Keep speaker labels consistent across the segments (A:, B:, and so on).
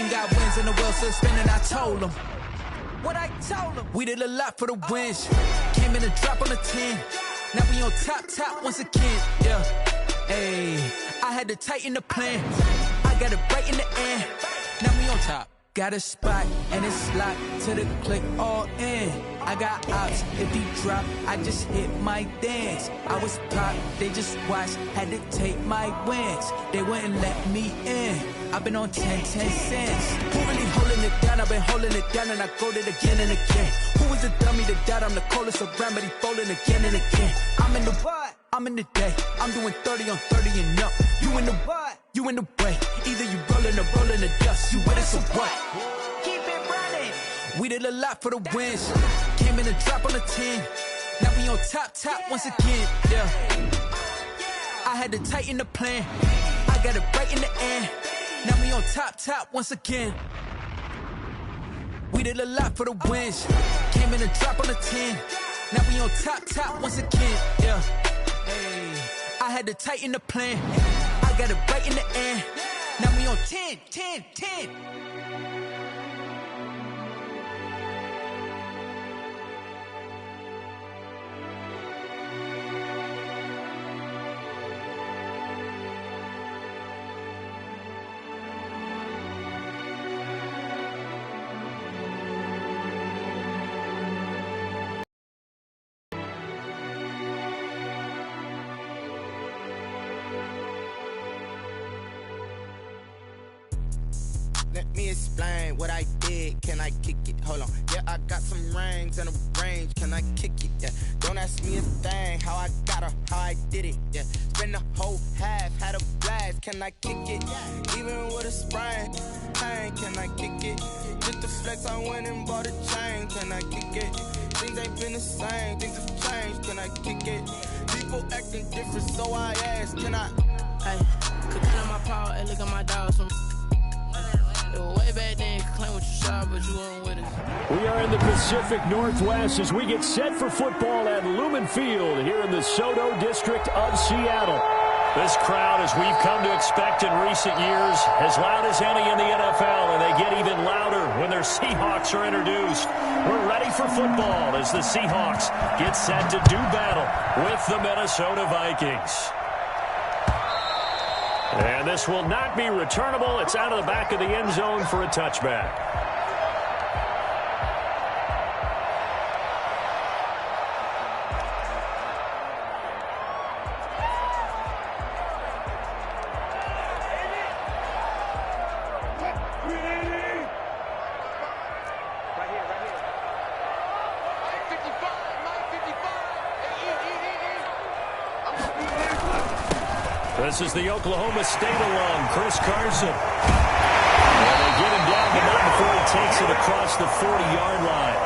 A: Ain't got wins in the world, still spinning. I told them what I told them. We did a lot for the wins. Came in a drop on the 10. Now we on top once again. Yeah, hey, I had to tighten the plan. I got it right in the end. Now we on top. Got a spot and it's locked to the click all in. I got ops, if he drop, I just hit my dance. I was pop, they just watched, had to take my wins. They wouldn't let me in. I've been on 10 cents. Who really holding it down? I've been holding it down and I go it again and again. Who was the dummy to doubt? I'm the coldest around, but he folding again and again. I'm in the what? I'm in the day. I'm doing 30 on 30 and up. You in the what? You in the way. Either you rolling or rolling the dust. You with us or what? Keep it running. We did a lot for the wins. Came in a drop on the 10. Now we on top once again. Yeah. I had to tighten the plan. I got it right in the end. Now we on top once again. We did a lot for the wins. Came in a drop on the 10. Now we on top once again. Yeah. Hey, I had to tighten the plan. I got it right in the end. Now we on 10.
B: Let me explain what I did. Can I kick it? Hold on. Yeah, I got some rings and a range. Can I kick it? Yeah. Don't ask me a thing. How I got her, how I did it. Yeah. Spend the whole half, had a blast. Can I kick it? Even with a sprain. Pain, can I kick it? Just to flex, I went and bought a chain. Can I kick it? Things ain't been the same. Things have changed. Can I kick it? People acting different, so I asked. Can I?
C: Hey, could kill my power and look at my dogs. Way back then, claim what you saw, but you weren't with us.
D: We are in the Pacific Northwest as we get set for football at Lumen Field here in the Soto District of Seattle. This crowd, as we've come to expect in recent years, as loud as any in the NFL, and they get even louder when their Seahawks are introduced. We're ready for football as the Seahawks get set to do battle with the Minnesota Vikings. And this will not be returnable. It's out of the back of the end zone for a touchback. This is the Oklahoma State alum, Chris Carson. And they get him down, but not before he takes it across the 40-yard line.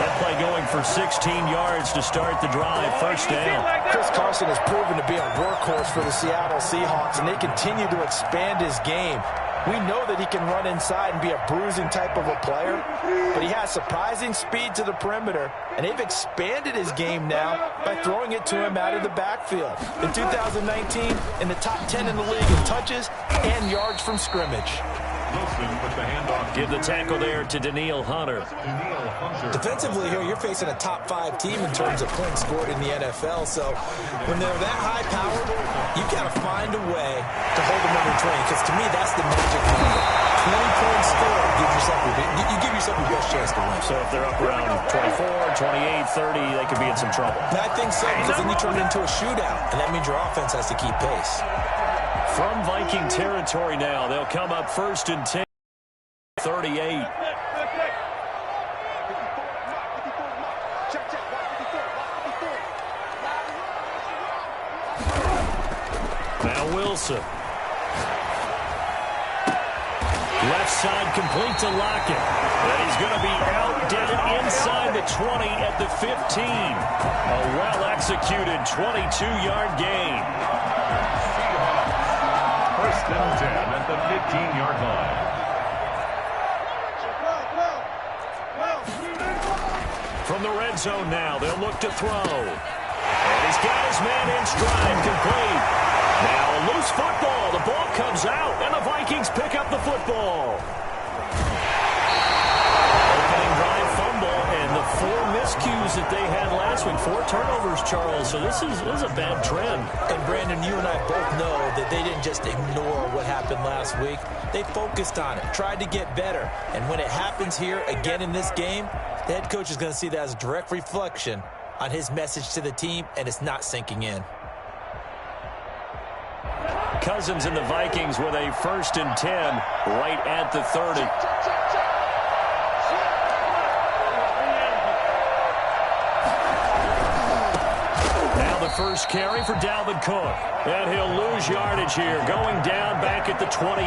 D: That play going for 16 yards to start the drive. First down.
E: Chris Carson has proven to be a workhorse for the Seattle Seahawks, and they continue to expand his game. We know that he can run inside and be a bruising type of a player, but he has surprising speed to the perimeter, and they've expanded his game now by throwing it to him out of the backfield. In 2019, in the top 10 in the league in touches and yards from scrimmage.
D: Give the tackle there to Danielle Hunter.
E: Defensively here, you're facing a top 5 team in terms of points scored in the NFL. So when they're that high powered, you got to find a way to hold them under 20. Because to me, that's the magic number. 20 points scored, you give yourself your best chance to win.
D: So if they're up around 24, 28, 30, they could be in some trouble.
E: I think so, because then you turn it into a shootout, and that means your offense has to keep pace.
D: From Viking territory now, they'll come up first and 10, 38. Now Wilson. Left side complete to Lockett. And he's going to be out down inside the 20 at the 15. A well-executed 22-yard gain.
F: First and 10 at the 15-yard line.
D: From the red zone now, they'll look to throw. And he's got his man in stride, complete. Now a loose football. The ball comes out, and the Vikings pick up the football. Charles, so this is a bad trend.
E: And, Brandon, you and I both know that they didn't just ignore what happened last week. They focused on it, tried to get better. And when it happens here again in this game, the head coach is going to see that as a direct reflection on his message to the team, and it's not sinking in.
D: Cousins and the Vikings with a 1st and 10 right at the 30. Now the first carry for Dalvin Cook. And he'll lose yardage here. Going down back at the 28.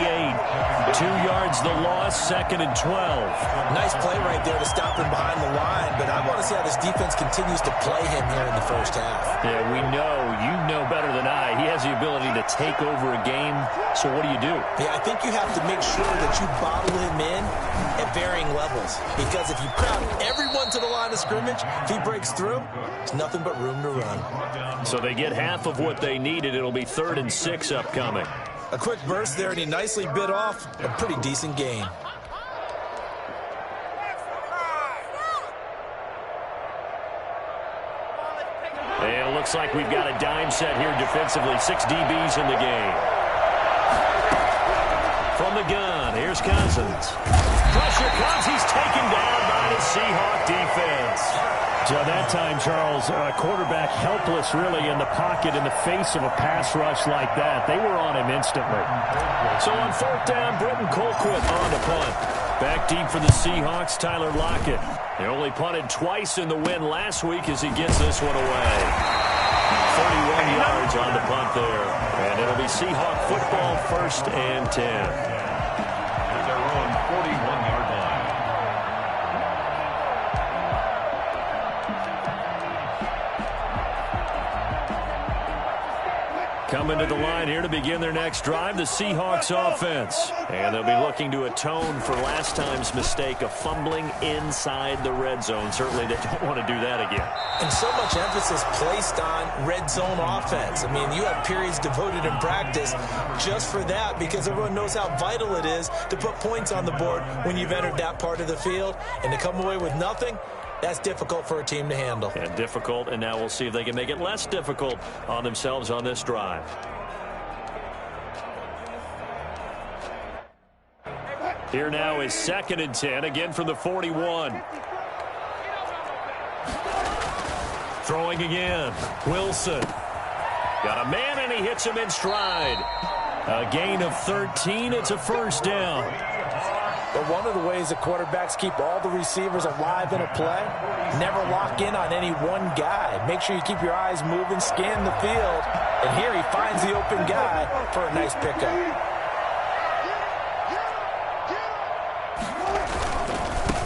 D: 2 yards the loss, 2nd and 12.
E: Nice play right there to stop him behind the line, but I want to see how this defense continues to play him here in the first half.
D: Yeah, we know, you know better than I, he has the ability to take over a game, so what do you do?
E: Yeah, I think you have to make sure that you bottle him in at varying levels, because if you crowd everyone to the line of scrimmage, if he breaks through, there's nothing but room to run.
D: So they get half of what they needed. It'll be 3rd and 6 upcoming.
E: A quick burst there, and he nicely bit off a pretty decent gain.
D: And it looks like we've got a dime set here defensively. 6 DBs in the game. From the gun, here's Cousins. Pressure comes. He's taken down by the Seahawk defense.
G: So that time, Charles, quarterback helpless really in the pocket in the face of a pass rush like that. They were on him instantly.
D: So on 4th down, Britton Colquitt on to punt. Back deep for the Seahawks, Tyler Lockett. They only punted twice in the win last week as he gets this one away. 41 yards on the punt there. And it'll be Seahawk football, 1st and 10.
F: At their own 41-yard line.
D: Coming to the line here to begin their next drive, the Seahawks offense. And they'll be looking to atone for last time's mistake of fumbling inside the red zone. Certainly they don't want to do that again.
E: And so much emphasis placed on red zone offense. I mean, you have periods devoted in practice just for that, because everyone knows how vital it is to put points on the board when you've entered that part of the field. And to come away with nothing, that's difficult for a team to handle.
D: And difficult, and now we'll see if they can make it less difficult on themselves on this drive. Here now is 2nd and 10, again from the 41. Throwing again, Wilson. Got a man, and he hits him in stride. A gain of 13, it's a 1st down.
E: But one of the ways that quarterbacks keep all the receivers alive in a play, never lock in on any one guy. Make sure you keep your eyes moving, scan the field, and here he finds the open guy for a nice pickup.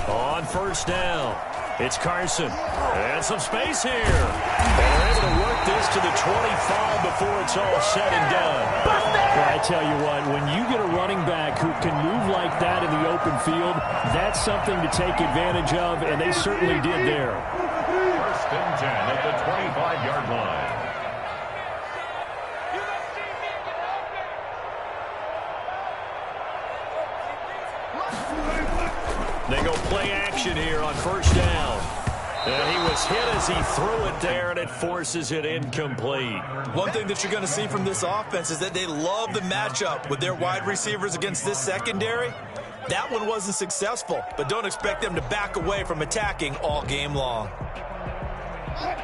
D: On 1st down, it's Carson. And some space here. And they're able to work this to the 25 before it's all said and done.
G: Well, I tell you what, when you get a running back who can move like that in the open field, that's something to take advantage of, and they certainly did there.
F: 1st and 10 at the 25-yard line.
D: They go play action here on 1st down. And he was hit as he threw it there, and it forces it incomplete.
E: One thing that you're going to see from this offense is that they love the matchup with their wide receivers against this secondary. That one wasn't successful, but don't expect them to back away from attacking all game long.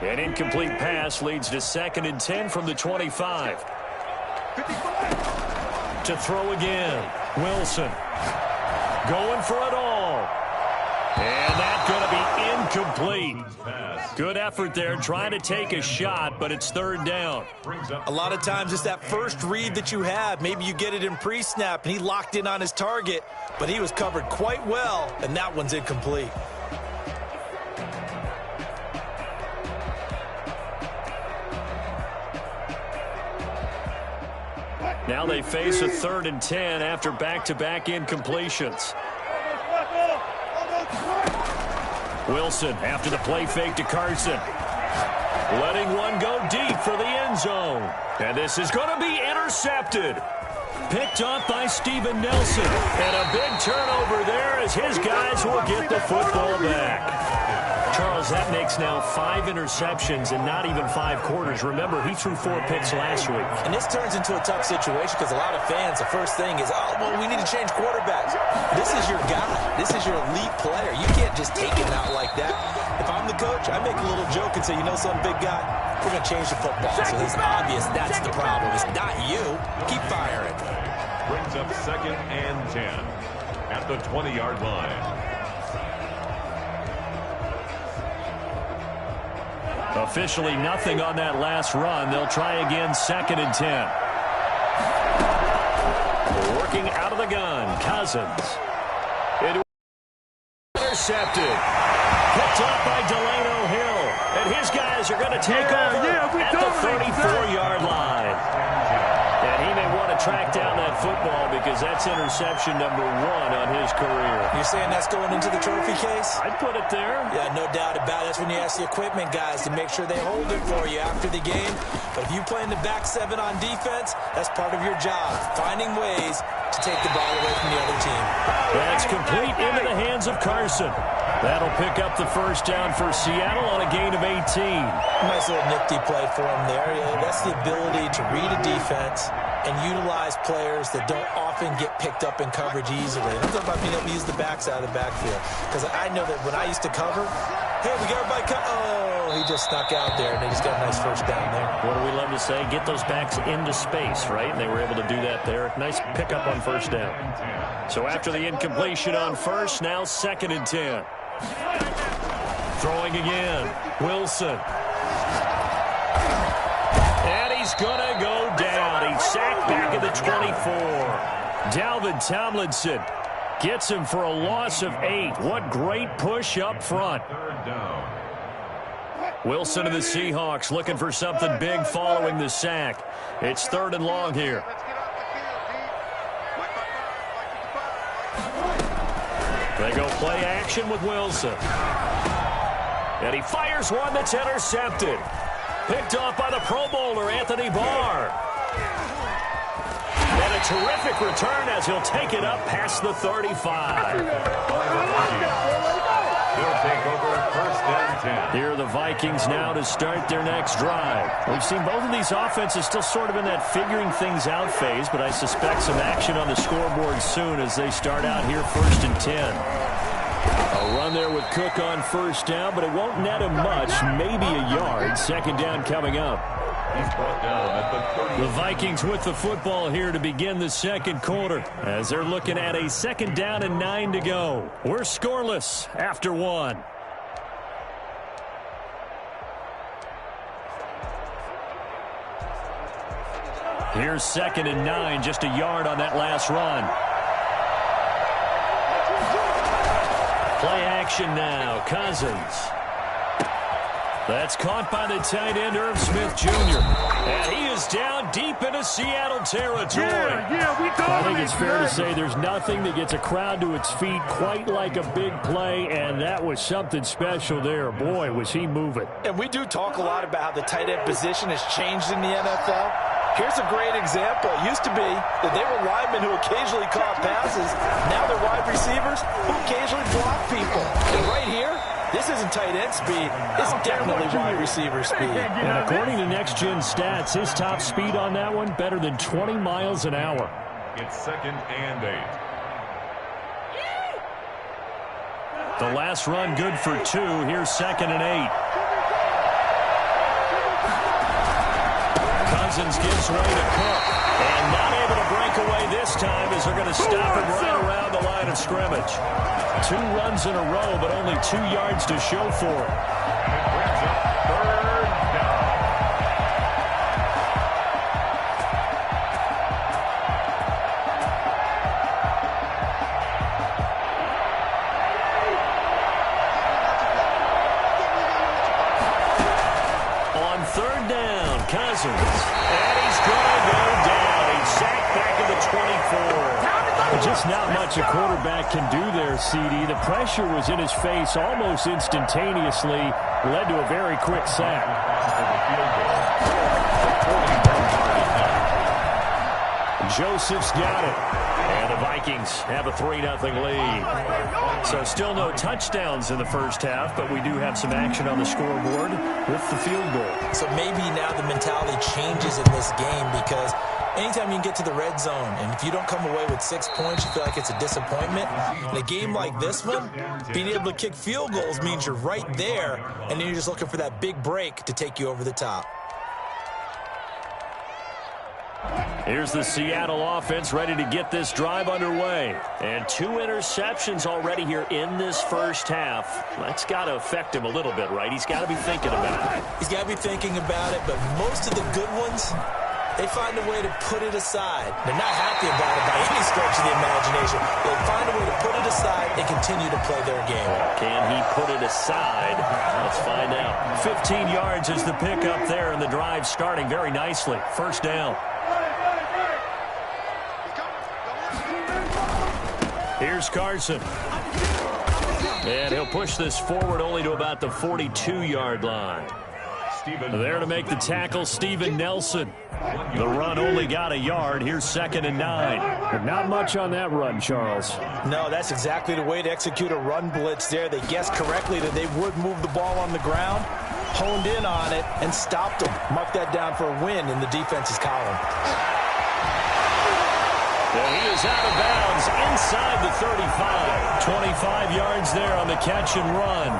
D: An incomplete pass leads to 2nd and 10 from the 25. To throw again, Wilson. Going for it all. And that's going to be incomplete. Good effort there, trying to take a shot, but it's 3rd down.
E: A lot of times it's that first read that you have. Maybe you get it in pre-snap, and he locked in on his target, but he was covered quite well, and that one's incomplete.
D: Now they face a 3rd and 10 after back-to-back incompletions. Wilson after the play fake to Carson. Letting one go deep for the end zone. And this is going to be intercepted. Picked off by Steven Nelson. And a big turnover there as his guys will get the football back. Charles, because that makes now 5 interceptions in not even 5 quarters. Remember, he threw 4 picks last week.
E: And this turns into a tough situation because a lot of fans, the first thing is, oh, well, we need to change quarterbacks. This is your guy. This is your elite player. You can't just take him out like that. If I'm the coach, I make a little joke and say, you know something, big guy? We're going to change the football. So it's obvious that's the problem. It's not you. Keep firing.
F: Brings up 2nd and 10 at the 20-yard line.
D: Officially nothing on that last run. They'll try again, 2nd and 10. Working out of the gun, Cousins. Intercepted. Picked up by Delano Hill. And his guys are going to take over at the 34-yard line. And he may want to track down that football because that's interception number 1 on his career.
E: You're saying that's going into the trophy case?
D: I'd put it there.
E: Yeah, no doubt about it. That's when you ask the equipment guys to make sure they hold it for you after the game. But if you play in the back 7 on defense, that's part of your job, finding ways to take the ball away from the other team.
D: That's complete into the hands of Carson. That'll pick up the first down for Seattle on a gain of 18.
E: Nice little nifty play for him there. Yeah, that's the ability to read a defense and utilize players that don't often get picked up in coverage easily. I'm talking about being able to use the backs out of the backfield. Because I know that when I used to cover, hey, we got everybody oh, he just snuck out there, and they just got a nice first down there.
D: What do we love to say? Get those backs into space, right? And they were able to do that there. Nice pickup on first down. So after the incompletion on first, now 2nd and 10. Throwing again. Wilson. And he's going to go down. He's sacked back at the 24. Dalvin Tomlinson gets him for a loss of 8. What great push up front. Wilson and the Seahawks looking for something big following the sack. It's 3rd and long here. They go play action with Wilson. And he fires one that's intercepted. Picked off by the Pro Bowler, Anthony Barr. And a terrific return as he'll take it up past the 35.
F: He'll take over 1st and 10.
D: Here are the Vikings now to start their next drive. We've seen both of these offenses still sort of in that figuring things out phase, but I suspect some action on the scoreboard soon as they start out here 1st and 10. A run there with Cook on first down, but it won't net him much, maybe a yard. 2nd down coming up.
F: He's brought down at the 30.
D: The Vikings with the football here to begin the 2nd quarter as they're looking at a 2nd down and 9 to go. We're scoreless after 1. Here's 2nd and 9, just a yard on that last run. Play action now, Cousins. That's caught by the tight end, Irv Smith Jr. And he is down deep into Seattle territory. I think it's fair to say there's nothing that gets a crowd to its feet quite like a big play, and that was something special there. Boy, was he moving.
E: And we do talk a lot about how the tight end position has changed in the NFL. Here's a great example. It used to be that they were linemen who occasionally caught passes. Now they're wide receivers who occasionally block people. And right here, this isn't tight end speed. It's definitely wide receiver speed.
D: And according to Next Gen Stats, his top speed on that one, better than 20 miles an hour.
F: It's 2nd and 8.
D: The last run good for 2. Here's 2nd and 8. Cousins gives way to Cook. And not able to break away this time as they're going to stop him right around the line of scrimmage. 2 runs in a row, but only 2 yards to show for it.
F: And it brings up 3rd down.
D: On 3rd down, Cousins. And he's going to go down. He's sacked back at the 24. Just not much a quarterback can do there, CD. The pressure was in his face almost instantaneously. Led to a very quick sack. Joseph's got it. And the Vikings have a 3-0 lead. So still no touchdowns in the first half, but we do have some action on the scoreboard with the field goal.
E: So maybe now the mentality changes in this game, because anytime you can get to the red zone, and if you don't come away with 6 points, you feel like it's a disappointment. In a game like this one, being able to kick field goals means you're right there, and then you're just looking for that big break to take you over the top.
D: Here's the Seattle offense ready to get this drive underway. And 2 interceptions already here in this first half. That's got to affect him a little bit, right? He's got to be thinking about it.
E: He's got to be thinking about it, but most of the good ones, they find a way to put it aside. They're not happy about it by any stretch of the imagination. They find a way to put it aside and continue to play their game.
D: Can he put it aside? Let's find out. 15 yards is the pickup there, and the drive starting very nicely. First down. Here's Carson. And he'll push this forward only to about the 42-yard line. There to make the tackle, Steven Nelson. The run only got a yard. Here's 2nd and 9.
G: But not much on that run, Charles.
E: No, that's exactly the way to execute a run blitz there. They guessed correctly that they would move the ball on the ground, honed in on it, and stopped them. Mark that down for a win in the defense's column.
D: And he is out of bounds inside the 35. 25 yards there on the catch and run.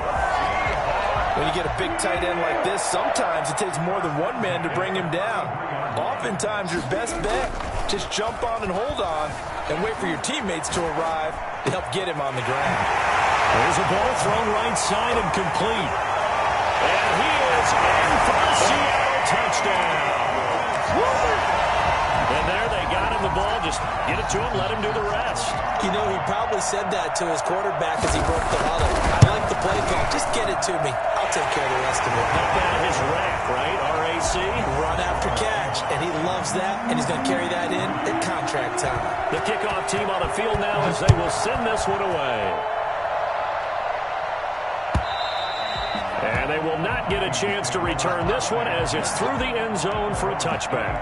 E: When you get a big tight end like this, sometimes it takes more than one man to bring him down. Oftentimes, your best bet, just jump on and hold on and wait for your teammates to arrive to help get him on the ground.
D: There's a ball thrown right side and complete. And he is in for a Seattle touchdown. And there they got him the ball. Just get it to him, let him do the rest.
E: You know, he probably said that to his quarterback as he broke the huddle. I like the play call. Just get it to me. I'll take care of the rest of it.
D: How about his rack, right? RAC?
E: Run after catch. And he loves that, and he's going to carry that in at contract time.
D: The kickoff team on the field now as they will send this one away. And they will not get a chance to return this one as it's through the end zone for a touchback.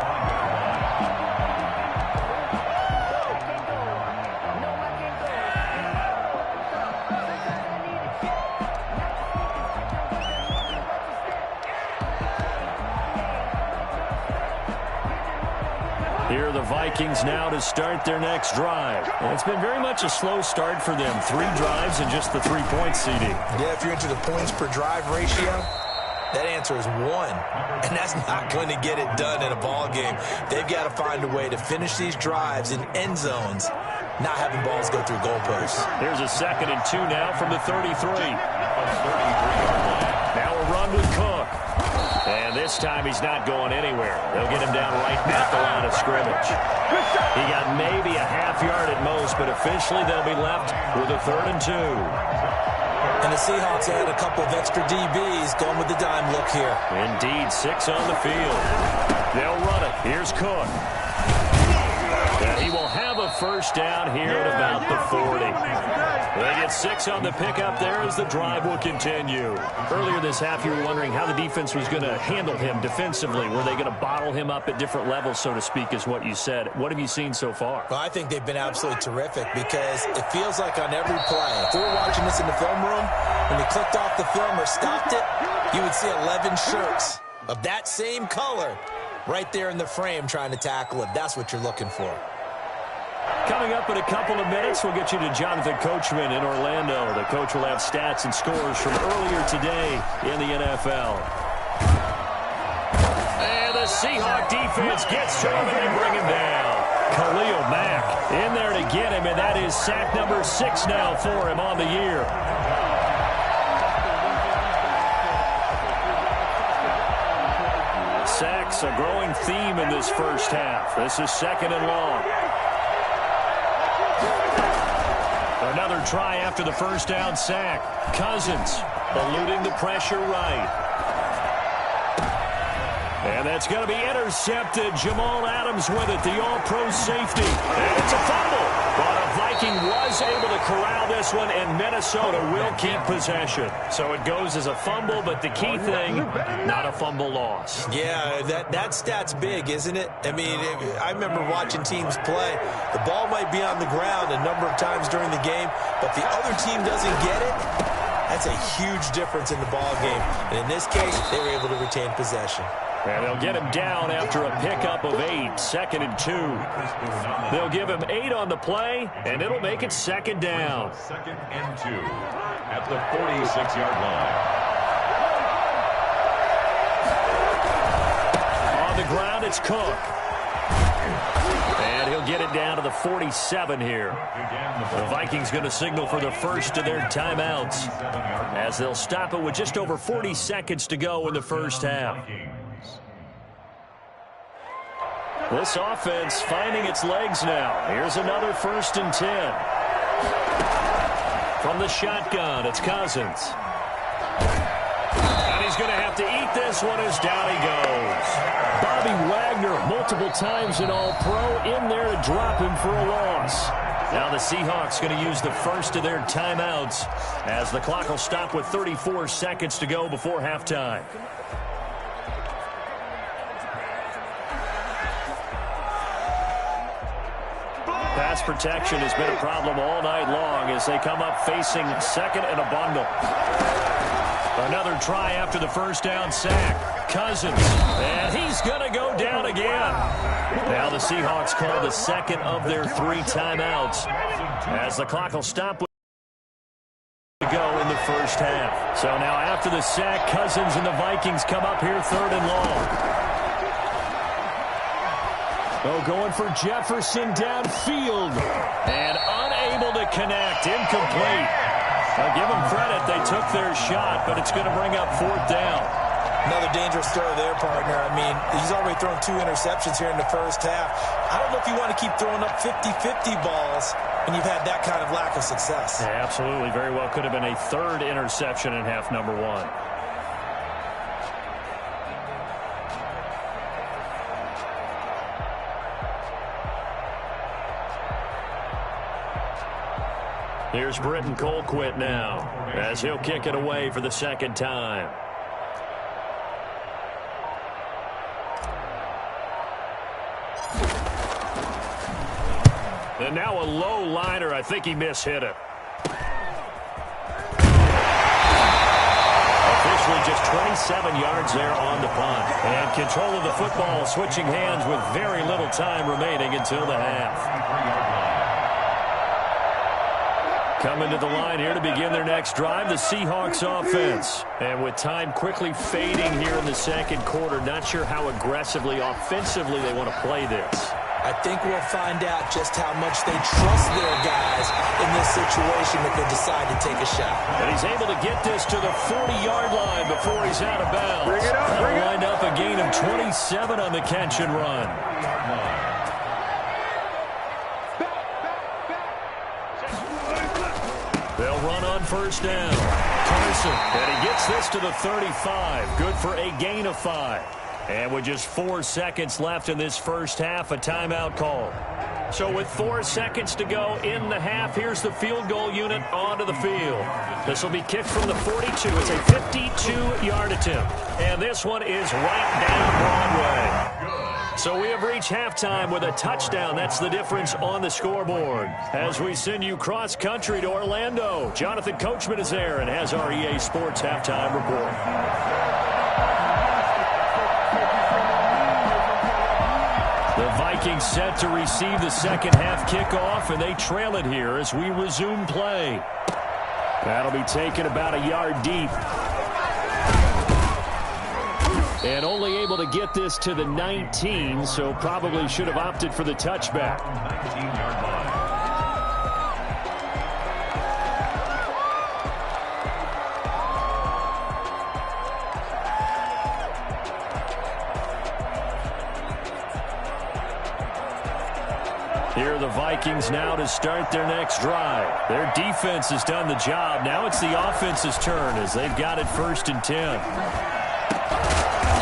D: Here are the Vikings now to start their next drive. And it's been very much a slow start for them. 3 drives and just the 3-point CD.
E: Yeah, if you're into the points per drive ratio, that answer is 1. And that's not going to get it done in a ball game. They've got to find a way to finish these drives in end zones, not having balls go through goalposts.
D: Here's a 2nd and 2 now from the 33. Now a run with Cook. And this time he's not going anywhere. They'll get him down right at the line of scrimmage. He got maybe a half yard at most, but officially they'll be left with a 3rd and 2.
E: And the Seahawks add a couple of extra DBs going with the dime look here.
D: Indeed, 6 on the field. They'll run it. Here's Cook. And he will have a first down here at about the 40. They get 6 on the pickup there as the drive will continue. Earlier this half, you were wondering how the defense was going to handle him defensively. Were they going to bottle him up at different levels, so to speak, is what you said. What have you seen so far?
E: Well, I think they've been absolutely terrific because it feels like on every play, if we were watching this in the film room, when they clicked off the film or stopped it, you would see 11 shirts of that same color right there in the frame trying to tackle it. That's what you're looking for.
D: Coming up in a couple of minutes, we'll get you to Jonathan Coachman in Orlando. The coach will have stats and scores from earlier today in the NFL. And the Seahawk defense gets to him and they bring him down. Khalil Mack in there to get him, and that is sack number 6 now for him on the year. Sacks, a growing theme in this first half. This is 2nd and long. Another try after the first down sack. Cousins eluding the pressure right. And that's going to be intercepted. Jamal Adams with it, the all-pro safety. And it's a fumble. But a Viking was able to corral this one, and Minnesota will keep possession. So it goes as a fumble, but the key thing, not a fumble loss.
E: Yeah, that stat's big, isn't it? I mean, I remember watching teams play. The ball might be on the ground a number of times during the game, but the other team doesn't get it. That's a huge difference in the ball game. And in this case, they were able to retain possession.
D: And they'll get him down after a pickup of 8, 2nd and 2. They'll give him 8 on the play, and it'll make it 2nd down.
F: 2nd and 2 at the 46-yard line.
D: On the ground, it's Cook. And he'll get it down to the 47 here. The Vikings going to signal for the first of their timeouts, as they'll stop it with just over 40 seconds to go in the first half. This offense finding its legs now. Here's another 1st and 10. From the shotgun, it's Cousins. And he's going to have to eat this one as down he goes. Bobby Wagner, multiple times an All-Pro, in there to drop him for a loss. Now the Seahawks going to use the first of their timeouts, as the clock will stop with 34 seconds to go before halftime. Pass protection has been a problem all night long as they come up facing 2nd and a bundle. Another try after the first down sack. Cousins, and he's going to go down again. Now the Seahawks call the 2nd of their 3 timeouts, as the clock will stop with to go in the first half. So now after the sack, Cousins and the Vikings come up here 3rd and long. Oh, going for Jefferson downfield. And unable to connect. Incomplete. I'll give them credit. They took their shot, but it's going to bring up 4th down.
E: Another dangerous throw there, partner. I mean, he's already thrown 2 interceptions here in the first half. I don't know if you want to keep throwing up 50-50 balls when you've had that kind of lack of success.
D: Yeah, absolutely. Very well could have been a 3rd interception in half number 1. Here's Britton Colquitt now, as he'll kick it away for the 2nd time. And now a low liner. I think he mishit it. Officially just 27 yards there on the punt. And control of the football switching hands with very little time remaining until the half. Coming to the line here to begin their next drive, the Seahawks offense. And with time quickly fading here in the 2nd quarter, not sure how aggressively, offensively they want to play this.
E: I think we'll find out just how much they trust their guys in this situation if they decide to take a shot.
D: And he's able to get this to the 40-yard line before he's out of bounds. That'll wind up a gain of 27 on the catch and run. They'll run on 1st down. Carson, and he gets this to the 35. Good for a gain of 5. And with just 4 seconds left in this first half, a timeout call. So with 4 seconds to go in the half, here's the field goal unit onto the field. This will be kicked from the 42. It's a 52-yard attempt. And this one is right down Broadway. So we have reached halftime with a touchdown. That's the difference on the scoreboard. As we send you cross-country to Orlando, Jonathan Coachman is there and has our EA Sports halftime report. The Vikings set to receive the 2nd half kickoff, and they trail it here as we resume play. That'll be taken about a yard deep. And only able to get this to the 19, so probably should have opted for the touchback.
F: 19-yard line.
D: Here are the Vikings now to start their next drive. Their defense has done the job. Now it's the offense's turn as they've got it 1st and 10.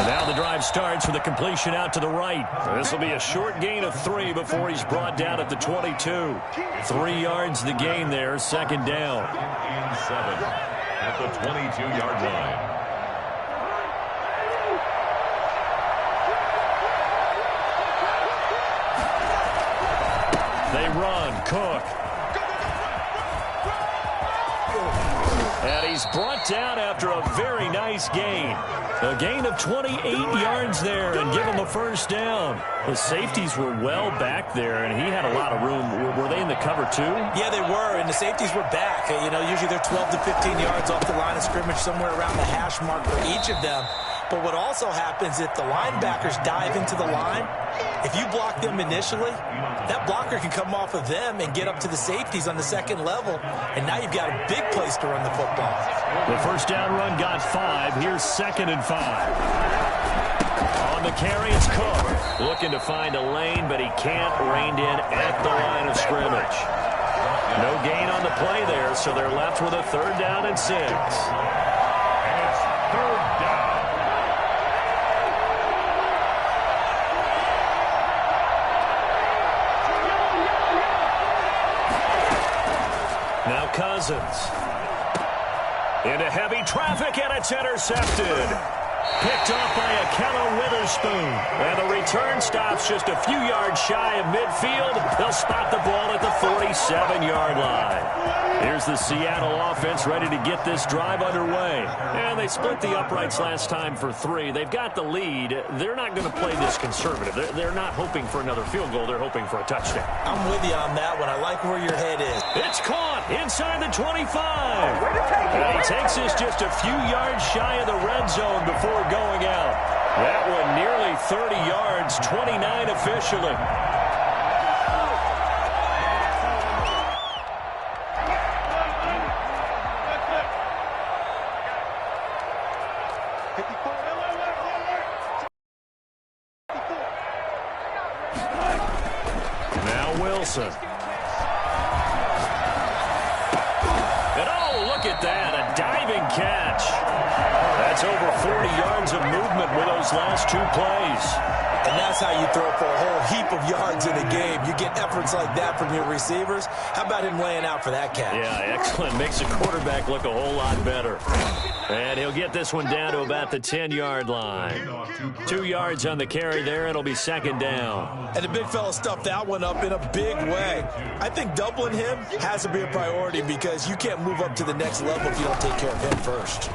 D: And now the drive starts with a completion out to the right. This will be a short gain of 3 before he's brought down at the 22. 3 yards the gain there, second down.
F: In 7 at the 22-yard line.
D: They run. Cook. And he's brought down after a very nice gain. A gain of 28 yards there and give him a first down. The safeties were well back there, and he had a lot of room. Were they in the cover too?
E: Yeah, they were, and the safeties were back. You know, usually they're 12 to 15 yards off the line of scrimmage, somewhere around the hash mark for each of them. But what also happens if the linebackers dive into the line, if you block them initially, that blocker can come off of them and get up to the safeties on the second level, and now you've got a big place to run the football.
D: The first down run got 5. Here's 2nd and 5. On the carry, it's Cook. Looking to find a lane, but he can't. Reined in at the line of scrimmage. No gain on the play there, so they're left with a 3rd down and 6.
F: And it's 3rd down.
D: Now Cousins. Into heavy traffic, and it's intercepted. Picked off by Akello Witherspoon. And the return stops just a few yards shy of midfield. They'll spot the ball at the 47-yard line. Here's the Seattle offense ready to get this drive underway. And they split the uprights last time for 3. They've got the lead. They're not going to play this conservative. They're not hoping for another field goal. They're hoping for a touchdown.
E: I'm with you on that one. I like where your head is.
D: It's caught inside the 25. And he takes us just a few yards shy of the red zone before going out. That one nearly 30 yards, 29 officially. Now Wilson. And oh, look at that, a diving catch. That's over 40 yards of movement with those last 2 plays.
E: And that's how you throw for a whole heap of yards in a game. You get efforts like that from your receivers. How about him laying out for that catch?
D: Yeah, excellent. Makes the quarterback look a whole lot better. And he'll get this one down to about the 10-yard line. 2 yards on the carry there. It'll be 2nd down.
E: And the big fella stuffed that one up in a big way. I think doubling him has to be a priority because you can't move up to the next level if you don't take care of him first.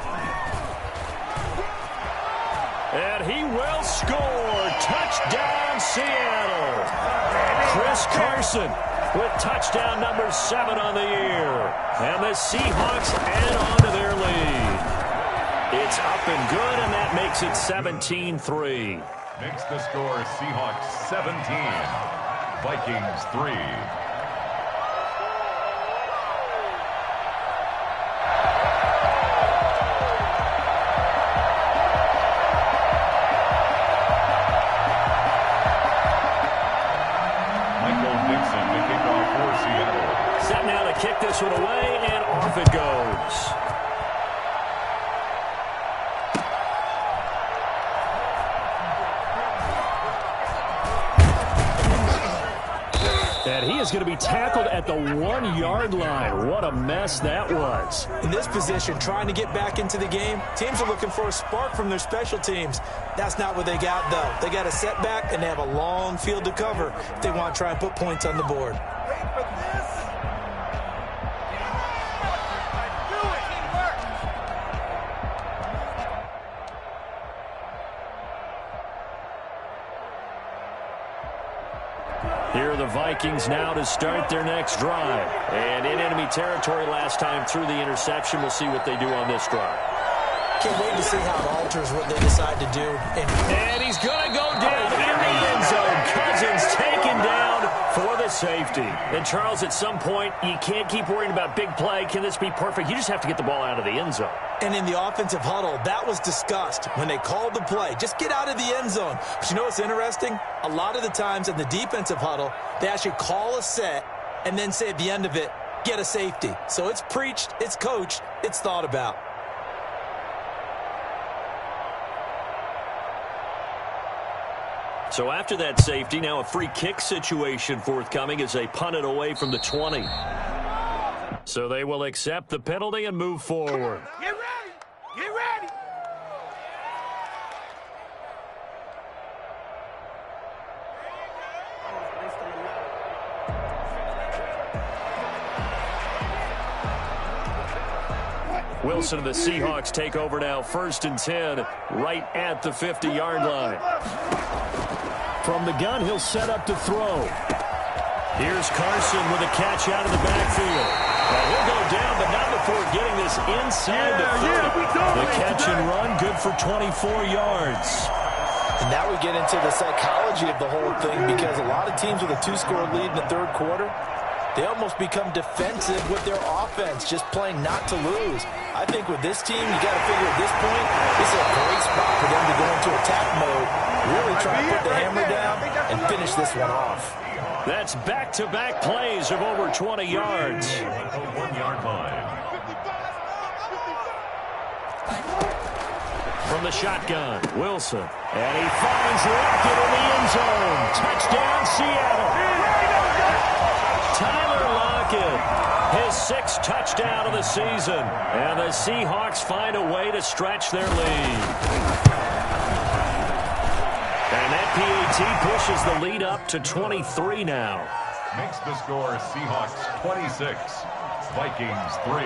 D: And he will score. Touchdown, Seattle. Chris Carson with touchdown number 7 on the year. And the Seahawks add on to their lead. It's up and good, and that makes it 17-3.
F: Makes the score Seahawks 17, Vikings 3.
D: Set now to kick this one away, and off it goes. And he is going to be tackled at the 1-yard line. What a mess that was.
E: In this position, trying to get back into the game, teams are looking for a spark from their special teams. That's not what they got, though. They got a setback, and they have a long field to cover if they want to try and put points on the board.
D: Here are the Vikings now to start their next drive. And in enemy territory last time through the interception. We'll see what they do on this drive.
E: Can't wait to see how it alters what they decide to do.
D: And he's going to go down in the end zone. Cousins taken down for the safety. And, Charles, at some point, you can't keep worrying about big play. Can this be perfect? You just have to get the ball out of the end zone.
E: And in the offensive huddle, that was discussed when they called the play. Just get out of the end zone. But you know what's interesting? A lot of the times in the defensive huddle, they actually call a set and then say at the end of it, get a safety. So it's preached, it's coached, it's thought about.
D: So after that safety, now a free kick situation forthcoming as they punt it away from the 20. So they will accept the penalty and move forward.
H: Get ready! Get ready!
D: Wilson and the Seahawks take over now, 1st and 10, right at the 50-yard line.
G: From the gun, he'll set up to throw.
D: Here's Carson with a catch out of the backfield. He'll go down, but not before getting this inside the 30. The catch and run, good for 24 yards.
E: And now we get into the psychology of the whole thing, because a lot of teams with a 2-score lead in the third quarter, they almost become defensive with their offense, just playing not to lose. I think with this team, you got to figure at this point, this is a great spot for them to go into attack mode, really try to put the hammer down and finish this one off.
D: That's back-to-back plays of over 20 yards.
F: 1-yard line.
D: From the shotgun, Wilson. And he finds Lockett in the end zone. Touchdown, Seattle. Tyler Lockett, his 6th touchdown of the season. And the Seahawks find a way to stretch their lead. And that PAT pushes the lead up to 23 now.
F: Makes the score Seahawks 26, Vikings 3.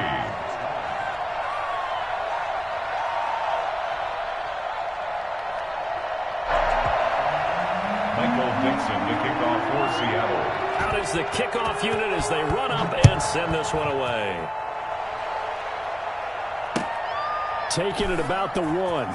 F: Dixon to kick off for Seattle.
D: Out is the kickoff unit as they run up and send this one away.
G: Taking it about the 1.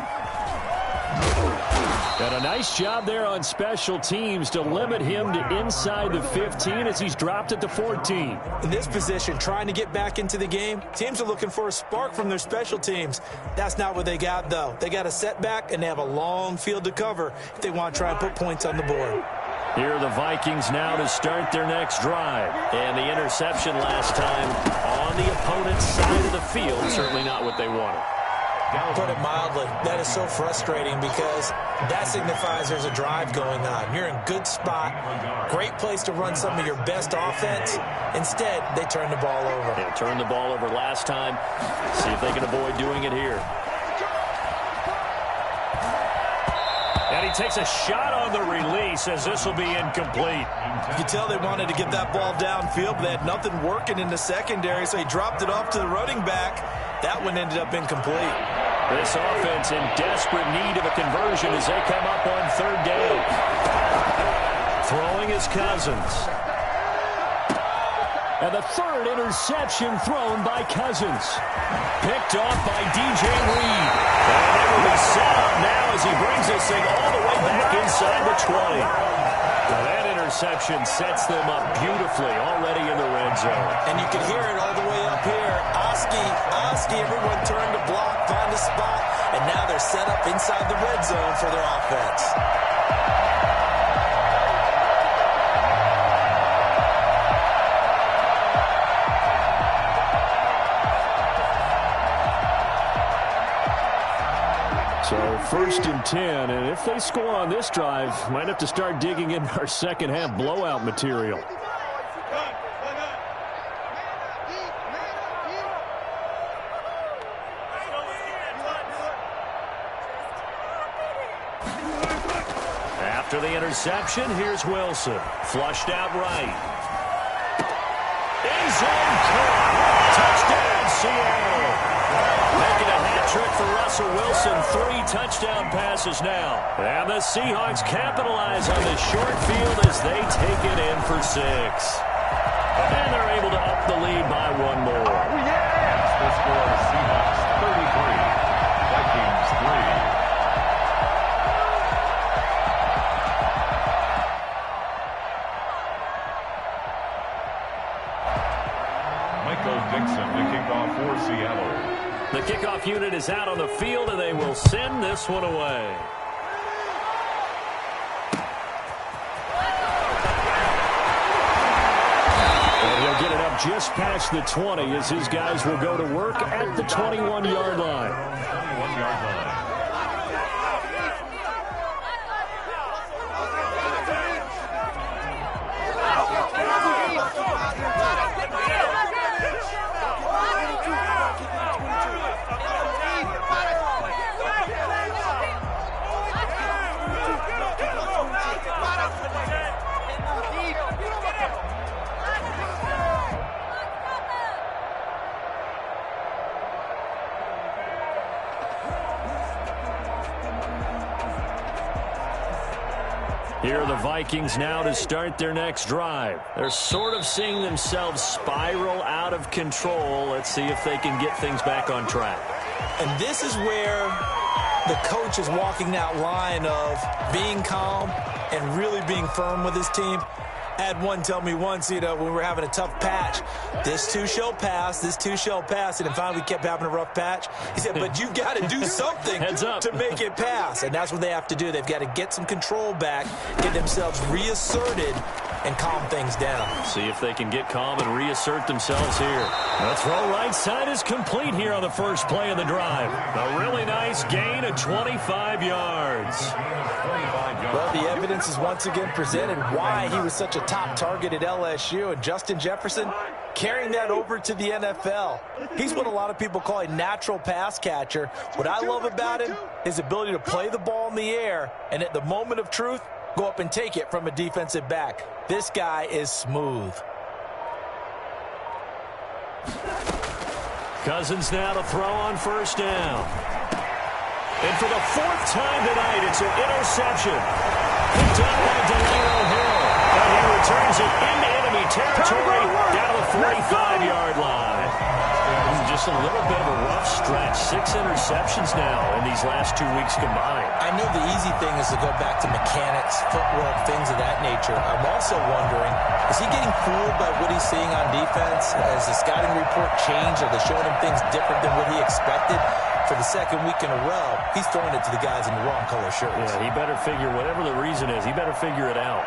G: And a nice job there on special teams to limit him to inside the 15 as he's dropped at the 14.
E: In this position, trying to get back into the game, teams are looking for a spark from their special teams. That's not what they got, though. They got a setback, and they have a long field to cover if they want to try and put points on the board.
D: Here are the Vikings now to start their next drive. And the interception last time on the opponent's side of the field, certainly not what they wanted.
E: Put it mildly, that is so frustrating because that signifies there's a drive going on. You're in good spot, great place to run some of your best offense. Instead, they turn the ball over.
D: They turned the ball over last time. See if they can avoid doing it here. And he takes a shot on the release as this will be incomplete.
E: You can tell they wanted to get that ball downfield, but they had nothing working in the secondary, so he dropped it off to the running back. That one ended up incomplete.
D: This offense in desperate need of a conversion as they come up on 3rd down. Throwing his Cousins.
G: And the 3rd interception thrown by Cousins.
D: Picked off by DJ Reed. And it will be set up now as he brings this thing all the way back inside the 20. Well, that interception sets them up beautifully already in the red zone.
E: And you can hear it all the way up here. Oski, everyone turned to block, find a spot, and now they're set up inside the red zone for their offense.
G: So 1st and 10, and if they score on this drive, might have to start digging in our second half blowout material.
D: After the interception, here's Wilson. Flushed out right. End zone caught. Touchdown, Seattle. Making a hat trick for Russell Wilson. 3 touchdown passes now. And the Seahawks capitalize on this short field as they take it in for 6. And they're able to up the lead by 1 more.
F: The score is Seahawks 33, Vikings 3. Dixon to kick off for Seattle.
D: The kickoff unit is out on the field, and they will send this one away.
G: And he'll get it up just past the 20 as his guys will go to work at the 21-yard line.
F: 21-yard line.
D: Here are the Vikings now to start their next drive. They're sort of seeing themselves spiral out of control. Let's see if they can get things back on track.
E: And this is where the coach is walking that line of being calm and really being firm with his team. I had one tell me once, when we were having a tough patch, this too shall pass, this too shall pass. And finally we kept having a rough patch. He said, but you got to do something to make it pass. And that's what they have to do. They've got to get some control back, get themselves reasserted, and calm things down.
D: See if they can get calm and reassert themselves here. The throw right side is complete here on the first play of the drive. A really nice gain of 25 yards.
E: Well, the evidence is once again presented why he was such a top target at LSU. And Justin Jefferson carrying that over to the NFL. He's what a lot of people call a natural pass catcher. What I love about him, his ability to play the ball in the air, and at the moment of truth, go up and take it from a defensive back. This guy is smooth.
D: Cousins now to throw on first down. And for the fourth time tonight, it's an interception. Picked up by Delano Hill. And he returns it into enemy territory down to the 45-yard line. Just a little bit of a rough stretch. 6 interceptions now in these last 2 weeks combined.
E: I know the easy thing is to go back to mechanics, footwork, things of that nature. I'm also wondering, is he getting fooled by what he's seeing on defense? Has the scouting report changed? Are they showing him things different than what he expected? For the second week in a row, he's throwing it to the guys in the wrong color shirts.
D: Yeah, he better figure, whatever the reason is, he better figure it out.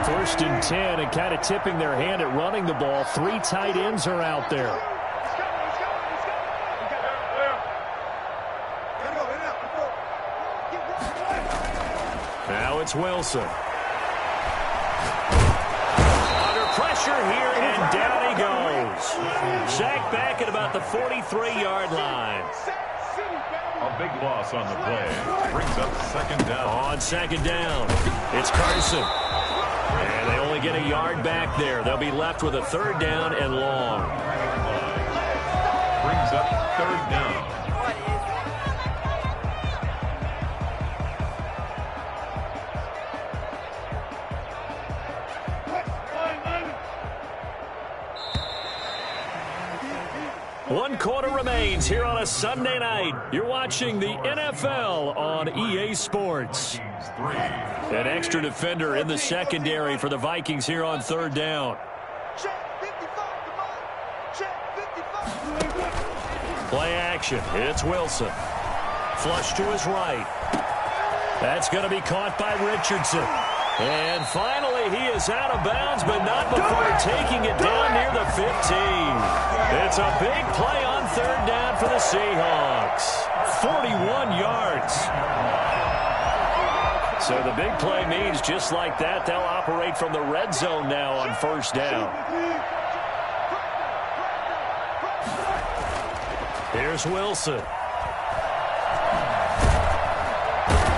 D: 1st and 10, and kind of tipping their hand at running the ball. 3 tight ends are out there. Now it's Wilson. Under pressure here, and down he goes. Sacked back at about the 43-yard line.
F: A big loss on the play. Brings up 2nd down.
D: On 2nd down, it's Carson. And they only get a yard back there. They'll be left with a 3rd down and long.
F: Brings up 3rd down.
D: One quarter remains here on a Sunday night. You're watching the NFL on EA Sports. An extra defender in the secondary for the Vikings here on 3rd down. Play action. It's Wilson. Flush to his right. That's going to be caught by Richardson. And finally, he is out of bounds, but not before taking it down near the 15. It's a big play on 3rd down for the Seahawks. 41 yards. So the big play means just like that, they'll operate from the red zone now on 1st down. Here's Wilson.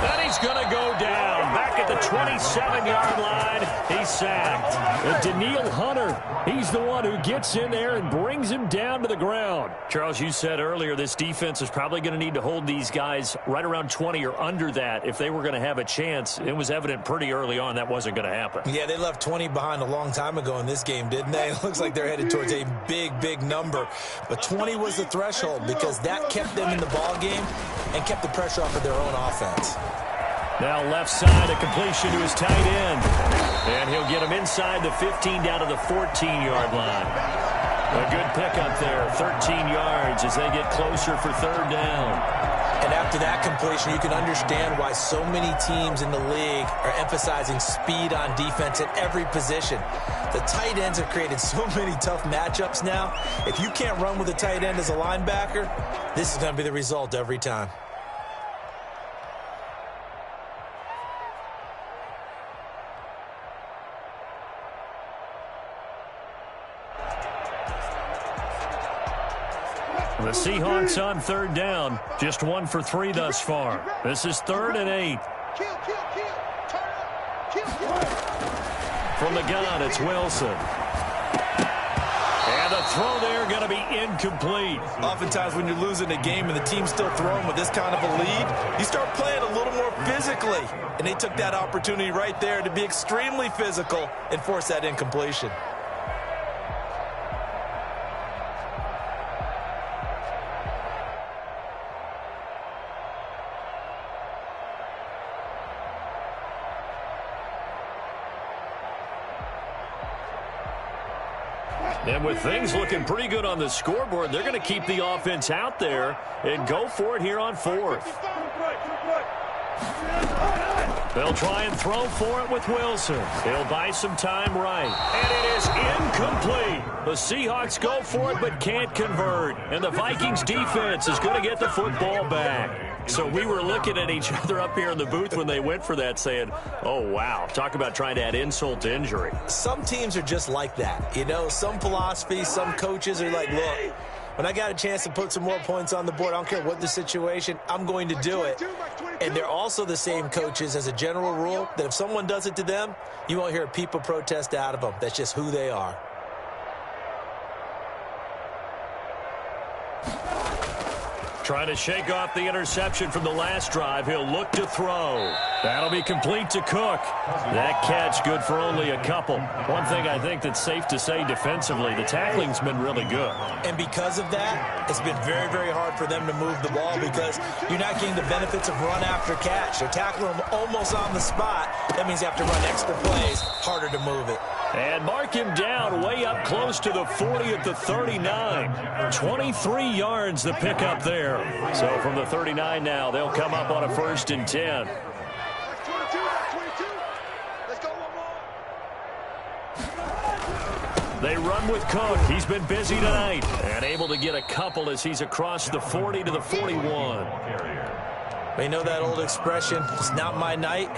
D: And he's going to go down. Back at the 27-yard line, he's sacked. Daniil Hunter, he's the one who gets in there and brings him down to the ground. Charles, you said earlier this defense is probably going to need to hold these guys right around 20 or under that if they were going to have a chance. It was evident pretty early on that wasn't going to happen.
E: Yeah, they left 20 behind a long time ago in this game, didn't they? It looks like they're headed towards a big, big number. But 20 was the threshold because that kept them in the ball game and kept the pressure off of their own offense.
D: Now left side, a completion to his tight end. And he'll get him inside the 15 down to the 14-yard line. A good pickup there, 13 yards as they get closer for 3rd down.
E: And after that completion, you can understand why so many teams in the league are emphasizing speed on defense at every position. The tight ends have created so many tough matchups now. If you can't run with a tight end as a linebacker, this is going to be the result every time.
D: The Seahawks on 3rd down, just 1 for 3 thus far. This is 3rd and 8. From the gun, it's Wilson. And the
G: throw there going to be incomplete.
E: Oftentimes when you're losing a game and the team's still throwing with this kind of a lead, you start playing a little more physically. And they took that opportunity right there to be extremely physical and force that incompletion.
G: And with things looking pretty good on the scoreboard, they're going to keep the offense out there and go for it here on fourth. They'll try and throw for it with Wilson. He'll buy some time right. And it is incomplete. The Seahawks go for it but can't convert. And the Vikings defense is going to get the football back. So we were looking at each other up here in the booth when they went for that saying, oh, wow, talk about trying to add insult to injury.
E: Some teams are just like that. You know, some philosophies, some coaches are like, look, when I got a chance to put some more points on the board, I don't care what the situation, I'm going to do it. And they're also the same coaches as a general rule that if someone does it to them, you won't hear a people protest out of them. That's just who they are.
G: Trying to shake off the interception from the last drive. He'll look to throw. That'll be complete to Cook. That catch good for only a couple. One thing I think that's safe to say defensively, the tackling's been really good.
E: And because of that, it's been very, very hard for them to move the ball because you're not getting the benefits of run after catch. They're tackling them almost on the spot. That means you have to run extra plays, harder to move it.
G: And mark him down way up close to the 40 at the 39. 23 yards the pickup there. So from the 39 now, they'll come up on a 1st and 10. They run with Cook. He's been busy tonight and able to get a couple as he's across the 40 to the 41.
E: We know that old expression, it's not my night.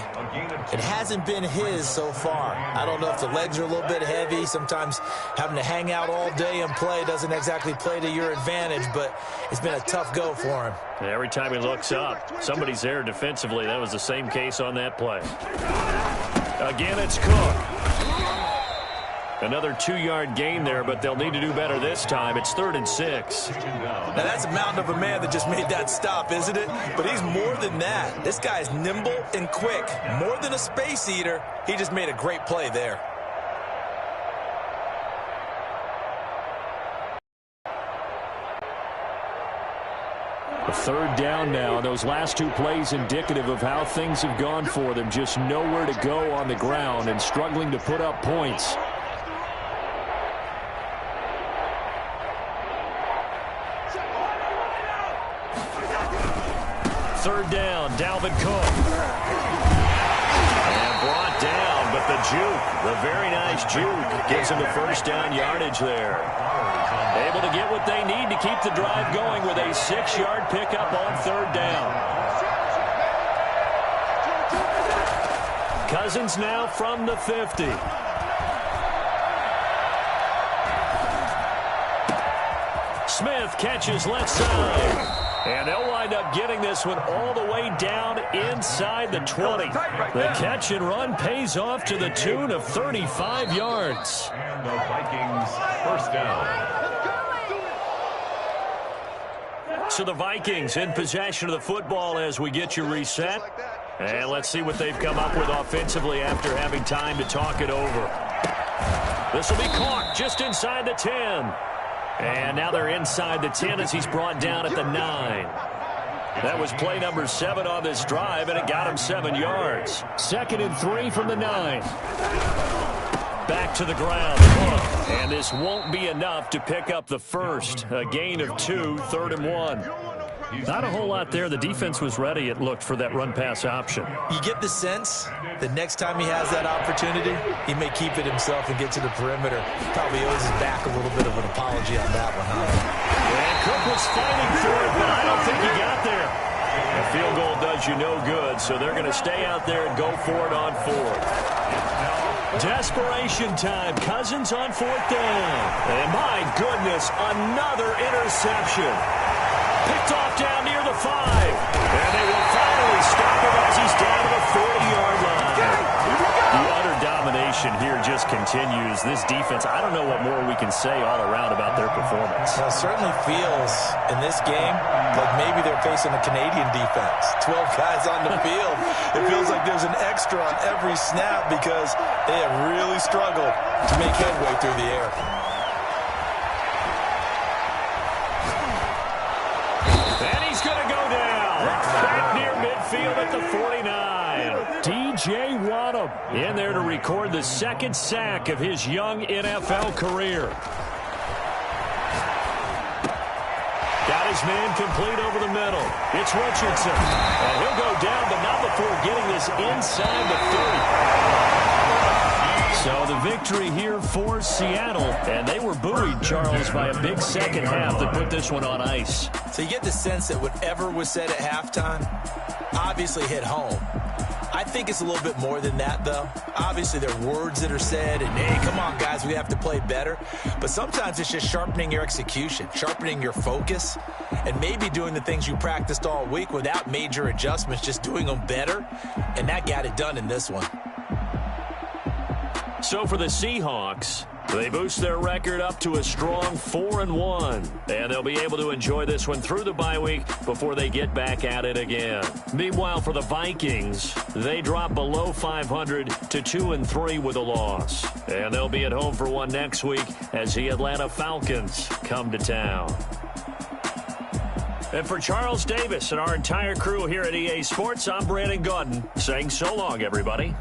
E: It hasn't been his so far. I don't know if the legs are a little bit heavy. Sometimes having to hang out all day and play doesn't exactly play to your advantage, but it's been a tough go for him.
G: Every time he looks up, somebody's there defensively. That was the same case on that play. Again, it's Cook. Another 2-yard gain there, but they'll need to do better this time. It's 3rd and 6.
E: Now, that's a mountain of a man that just made that stop, isn't it? But he's more than that. This guy's nimble and quick. More than a space eater, he just made a great play there.
G: A 3rd down now. Those last 2 plays indicative of how things have gone for them. Just nowhere to go on the ground and struggling to put up points. 3rd down, Dalvin Cook. And brought down, but the juke, the very nice juke, gives him the 1st down yardage there. Able to get what they need to keep the drive going with a 6-yard pickup on 3rd down. Cousins now from the 50. Smith catches left side. And they'll wind up getting this one all the way down inside the 20. The catch and run pays off to the tune of 35 yards.
F: And the Vikings 1st down.
G: So the Vikings in possession of the football as we get you reset. And let's see what they've come up with offensively after having time to talk it over. This will be caught just inside the 10. And now they're inside the 10 as he's brought down at the 9. That was play number 7 on this drive, and it got him 7 yards. 2nd and 3 from the 9. Back to the ground. And this won't be enough to pick up the 1st. A gain of 2, 3rd and 1. Not a whole lot there. The defense was ready, it looked, for that run-pass option.
E: You get the sense that next time he has that opportunity, he may keep it himself and get to the perimeter. Probably owes his back a little bit of an apology on that one, huh?
G: And Cook was fighting for it, but I don't think he got there. A field goal does you no good, so they're going to stay out there and go for it on 4th. Desperation time. Cousins on 4th down. And my goodness, another interception. Picked off down near the 5. And they will finally stop him as he's down to the 40-yard line. The utter domination here just continues. This defense, I don't know what more we can say all around about their performance.
E: Well, it certainly feels in this game like maybe they're facing a Canadian defense. 12 guys on the field. It feels like there's an extra on every snap because they have really struggled to make headway through the air.
G: And he's going to go down. Back near midfield at the 49.
D: DJ Waddam
G: in there to record the second sack of his young NFL career. Got his man complete over the middle. It's Richardson. And he'll go down, but not before getting this inside the 30. So the victory here for Seattle. And they were buoyed, Charles, by a big second half that put this one on ice.
E: So you get the sense that whatever was said at halftime obviously hit home. I think it's a little bit more than that, though. Obviously, there are words that are said, and, hey, come on, guys, we have to play better. But sometimes it's just sharpening your execution, sharpening your focus, and maybe doing the things you practiced all week without major adjustments, just doing them better. And that got it done in this one.
G: So for the Seahawks, they boost their record up to a strong 4-1. And they'll be able to enjoy this one through the bye week before they get back at it again. Meanwhile, for the Vikings, they drop below 500 to 2-3 with a loss. And they'll be at home for one next week as the Atlanta Falcons come to town. And for Charles Davis and our entire crew here at EA Sports, I'm Brandon Gaudin saying so long, everybody.